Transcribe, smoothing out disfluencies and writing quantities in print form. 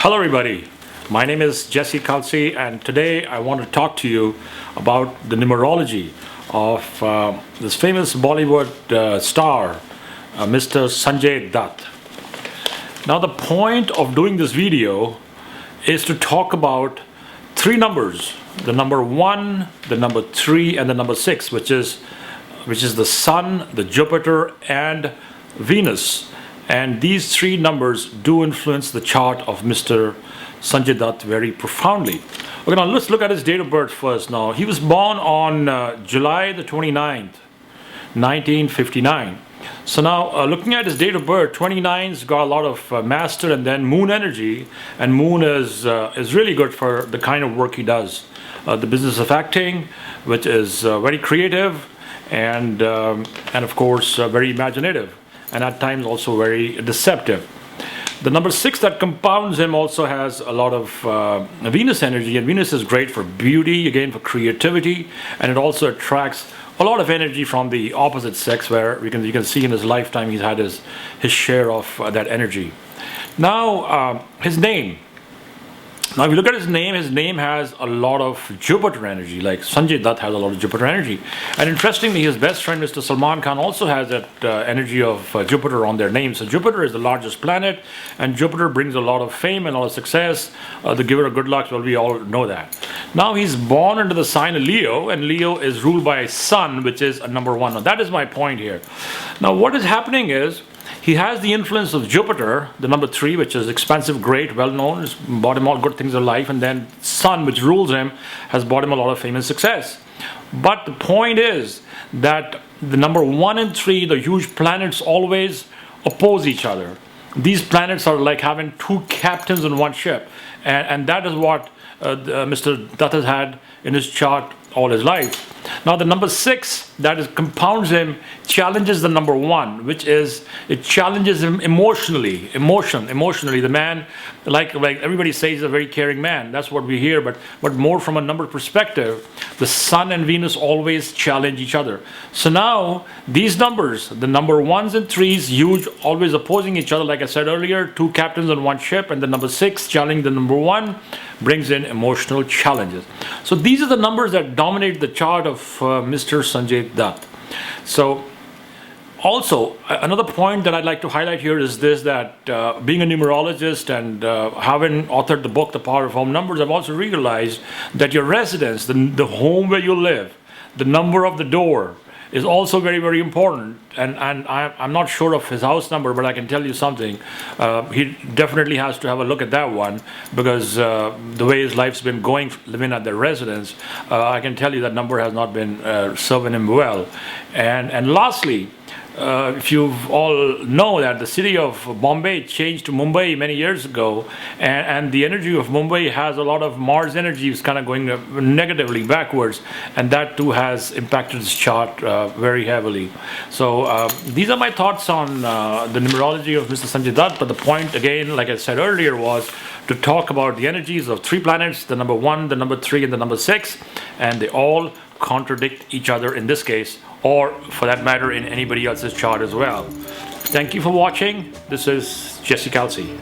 Hello everybody, my name is Jesse Kalsi and today I want to talk to you about the numerology of this famous Bollywood star, Mr. Sanjay Dutt. Now the point of doing this video is to talk about three numbers, the number 1, the number 3 and the number 6, which is the Sun, the Jupiter and Venus. And these three numbers do influence the chart of Mr. Sanjay Dutt very profoundly. Okay, now let's look at his date of birth first. Now, he was born on July the 29th, 1959. So now, looking at his date of birth, 29's got a lot of master and then moon energy, and moon is really good for the kind of work he does. The business of acting, which is very creative and of course very imaginative, and at times also very deceptive. The number 6 that compounds him also has a lot of Venus energy, and Venus is great for beauty, again for creativity, and it also attracts a lot of energy from the opposite sex, where you can see in his lifetime he's had his share of that energy. Now his name. Now if you look at his name has a lot of Jupiter energy, like Sanjay Dutt has a lot of Jupiter energy. And interestingly, his best friend Mr. Salman Khan also has that energy of Jupiter on their name. So Jupiter is the largest planet, and Jupiter brings a lot of fame and a lot of success. The giver of good luck, well, we all know that. Now he's born into the sign of Leo, and Leo is ruled by Sun, which is a number 1. Now that is my point here. Now what is happening is, he has the influence of Jupiter, the number 3, which is expansive, great, well known, has brought him all good things in life, and then Sun, which rules him, has brought him a lot of fame and success. But the point is that the number 1 and 3, the huge planets, always oppose each other. These planets are like having two captains in one ship, and that is what Mr. Dutt has had in his chart all his life. Now the number 6 that compounds him challenges the number 1, which is, it challenges him emotionally. The man, like everybody says, is a very caring man. That's what we hear, but more from a number perspective, the Sun and Venus always challenge each other. So now these numbers, the number 1s and 3s, huge, always opposing each other, like I said earlier, two captains on one ship, and the number 6 challenging the number 1 brings in emotional challenges. So these are the numbers that dominate the chart of Mr. Sanjay Dutt. So also another point that I'd like to highlight here is this, that being a numerologist and having authored the book The Power of Home Numbers, I've also realized that your residence, the home where you live, the number of the door is also very, very important. And I'm not sure of his house number, but I can tell you something. He definitely has to have a look at that one, because the way his life's been going, living at their residence, I can tell you that number has not been serving him well. And lastly, if you all know that the city of Bombay changed to Mumbai many years ago, and the energy of Mumbai has a lot of Mars energy, is kind of going negatively backwards, and that too has impacted his chart very heavily. So these are my thoughts on the numerology of Mr. Sanjay Dutt, but the point again, like I said earlier, was to talk about the energies of three planets, the number 1, the number 3 and the number 6, and they all contradict each other in this case, or for that matter in anybody else's chart as well. Thank you for watching. This is Jesse Kalsi.